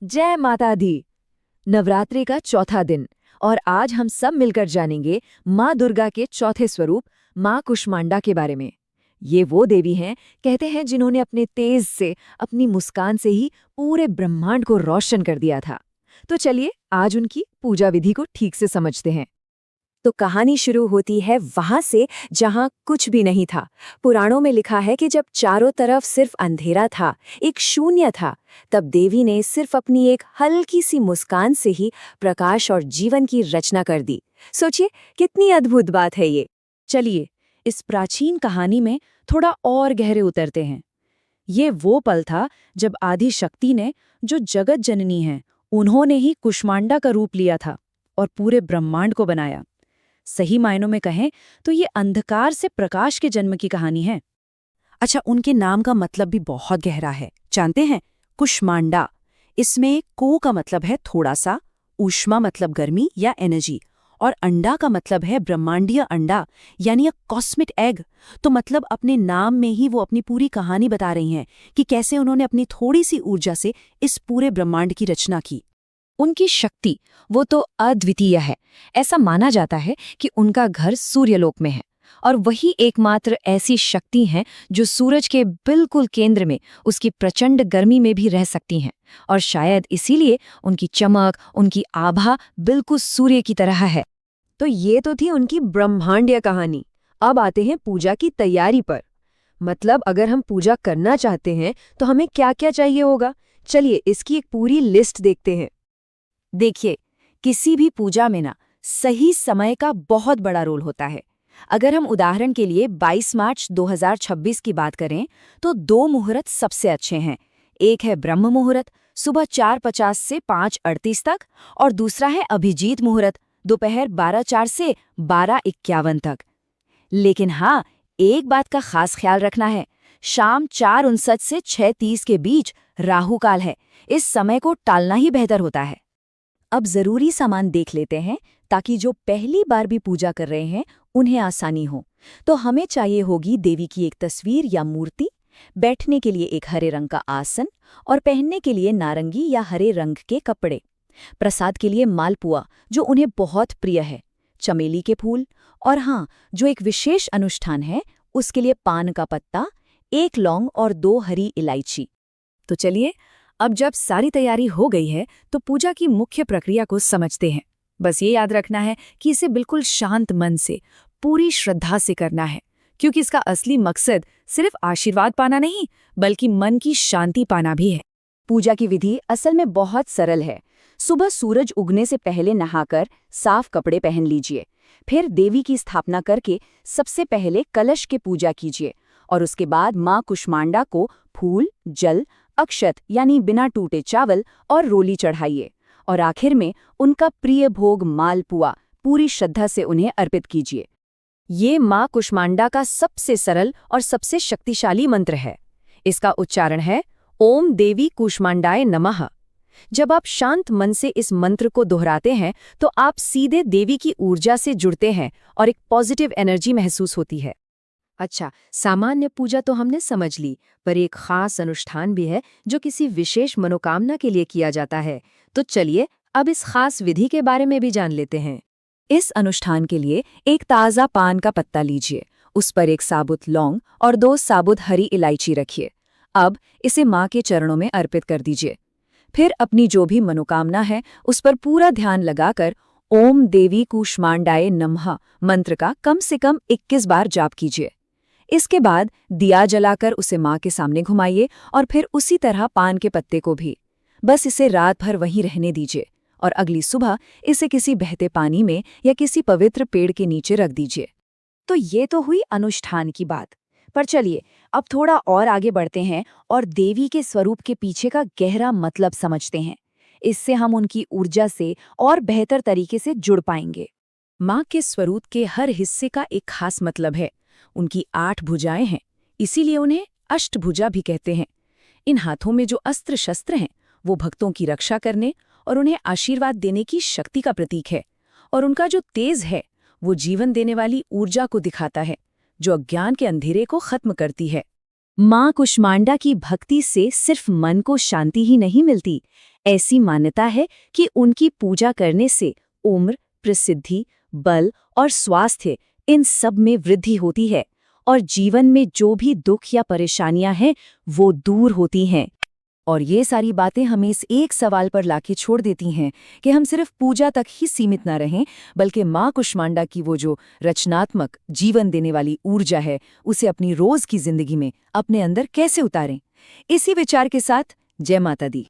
जय माता दी। नवरात्रि का चौथा दिन और आज हम सब मिलकर जानेंगे माँ दुर्गा के चौथे स्वरूप माँ कुष्मांडा के बारे में। ये वो देवी हैं, कहते हैं, जिन्होंने अपने तेज से, अपनी मुस्कान से ही पूरे ब्रह्मांड को रोशन कर दिया था। तो चलिए आज उनकी पूजा विधि को ठीक से समझते हैं। तो कहानी शुरू होती है वहां से जहां कुछ भी नहीं था। पुराणों में लिखा है कि जब चारों तरफ सिर्फ अंधेरा था, एक शून्य था, तब देवी ने सिर्फ अपनी एक हल्की सी मुस्कान से ही प्रकाश और जीवन की रचना कर दी। सोचिए कितनी अद्भुत बात है ये। चलिए इस प्राचीन कहानी में थोड़ा और गहरे उतरते हैं। ये वो पल था जब आदि शक्ति ने, जो जगत जननी है, उन्होंने ही कुष्मांडा का रूप लिया था और पूरे ब्रह्मांड को बनाया। सही मायनों में कहें तो ये अंधकार से प्रकाश के जन्म की कहानी है। अच्छा, उनके नाम का मतलब भी बहुत गहरा है, जानते हैं? कुष्मांडा, इसमें को का मतलब है थोड़ा सा, ऊष्मा मतलब गर्मी या एनर्जी, और अंडा का मतलब है ब्रह्मांडीय अंडा, यानी अ कॉस्मिक एग। तो मतलब अपने नाम में ही वो अपनी पूरी कहानी बता रही हैं कि कैसे उन्होंने अपनी थोड़ी सी ऊर्जा से इस पूरे ब्रह्मांड की रचना की। उनकी शक्ति वो तो अद्वितीय है। ऐसा माना जाता है कि उनका घर सूर्यलोक में है और वही एकमात्र ऐसी शक्ति है जो सूरज के बिल्कुल केंद्र में उसकी प्रचंड गर्मी में भी रह सकती हैं। और शायद इसीलिए उनकी चमक, उनकी आभा बिल्कुल सूर्य की तरह है। तो ये तो थी उनकी ब्रह्मांडीय कहानी। अब आते हैं पूजा की तैयारी पर। मतलब अगर हम पूजा करना चाहते हैं तो हमें क्या क्या चाहिए होगा। चलिए इसकी एक पूरी लिस्ट देखते हैं। देखिए, किसी भी पूजा में ना सही समय का बहुत बड़ा रोल होता है। अगर हम उदाहरण के लिए 22 मार्च 2026 की बात करें तो दो मुहूर्त सबसे अच्छे हैं। एक है ब्रह्म मुहूर्त सुबह 4:50 से 5:38 तक, और दूसरा है अभिजीत मुहूर्त दोपहर 12:04 से 12:51 तक। लेकिन हाँ, एक बात का खास ख्याल रखना है, शाम 4:59 से 6:30 के बीच राहु काल है। इस समय को टालना ही बेहतर होता है। अब जरूरी सामान देख लेते हैं ताकि जो पहली बार भी पूजा कर रहे हैं उन्हें आसानी हो। तो हमें चाहिए होगी देवी की एक तस्वीर या मूर्ति, बैठने के लिए एक हरे रंग का आसन और पहनने के लिए नारंगी या हरे रंग के कपड़े। प्रसाद के लिए मालपुआ, जो उन्हें बहुत प्रिय है, चमेली के फूल, और हाँ, जो एक विशेष अनुष्ठान है उसके लिए पान का पत्ता, 1 लौंग और 2 हरी इलायची। तो चलिए, अब जब सारी तैयारी हो गई है तो पूजा की मुख्य प्रक्रिया को समझते हैं। बस ये याद रखना है कि इसे बिल्कुल शांत मन से, पूरी श्रद्धा से करना है, क्योंकि इसका असली मकसद सिर्फ आशीर्वाद पाना नहीं, बल्कि मन की शांति पाना भी है। पूजा की विधि असल में बहुत सरल है। सुबह सूरज उगने से पहले नहाकर साफ कपड़े पहन लीजिए। फिर देवी की स्थापना करके सबसे पहले कलश के पूजा कीजिए और उसके बाद माँ कुष्मांडा को फूल, जल, अक्षत यानी बिना टूटे चावल और रोली चढ़ाइए, और आखिर में उनका प्रिय भोग मालपुआ पूरी श्रद्धा से उन्हें अर्पित कीजिए। ये माँ कुष्मांडा का सबसे सरल और सबसे शक्तिशाली मंत्र है। इसका उच्चारण है ओम देवी कुष्मांडाय नमः। जब आप शांत मन से इस मंत्र को दोहराते हैं तो आप सीधे देवी की ऊर्जा से जुड़ते हैं और एक पॉजिटिव एनर्जी महसूस होती है। अच्छा, सामान्य पूजा तो हमने समझ ली, पर एक खास अनुष्ठान भी है जो किसी विशेष मनोकामना के लिए किया जाता है। तो चलिए अब इस खास विधि के बारे में भी जान लेते हैं। इस अनुष्ठान के लिए एक ताज़ा पान का पत्ता लीजिए, उस पर एक साबुत लौंग और 2 साबुत हरी इलायची रखिए। अब इसे माँ के चरणों में अर्पित कर दीजिए। फिर अपनी जो भी मनोकामना है उस पर पूरा ध्यान लगाकर ओम देवी कुष्मांडाय नमः मंत्र का कम से कम 21 बार जाप कीजिए। इसके बाद दिया जलाकर उसे माँ के सामने घुमाइए और फिर उसी तरह पान के पत्ते को भी। बस इसे रात भर वहीं रहने दीजिए और अगली सुबह इसे किसी बहते पानी में या किसी पवित्र पेड़ के नीचे रख दीजिए। तो ये तो हुई अनुष्ठान की बात। पर चलिए अब थोड़ा और आगे बढ़ते हैं और देवी के स्वरूप के पीछे का गहरा मतलब समझते हैं। इससे हम उनकी ऊर्जा से और बेहतर तरीके से जुड़ पाएंगे। माँ के स्वरूप के हर हिस्से का एक खास मतलब है। उनकी 8 भुजाएं हैं, इसीलिए उन्हें अष्टभुजा भी कहते हैं। इन हाथों में जो अस्त्र शस्त्र हैं वो भक्तों की रक्षा करने और उन्हें आशीर्वाद देने की शक्ति का प्रतीक है। और उनका जो तेज है वो जीवन देने वाली ऊर्जा को दिखाता है, जो अज्ञान के अंधेरे को खत्म करती है। माँ कुष्मांडा की भक्ति से सिर्फ मन को शांति ही नहीं मिलती, ऐसी मान्यता है कि उनकी पूजा करने से उम्र, प्रसिद्धि, बल और स्वास्थ्य इन सब में वृद्धि होती है और जीवन में जो भी दुख या परेशानियां हैं वो दूर होती हैं। और ये सारी बातें हमें इस एक सवाल पर लाके छोड़ देती हैं कि हम सिर्फ पूजा तक ही सीमित न रहें, बल्कि माँ कुष्मांडा की वो जो रचनात्मक, जीवन देने वाली ऊर्जा है, उसे अपनी रोज की जिंदगी में अपने अंदर कैसे उतारें। इसी विचार के साथ जय माता दी।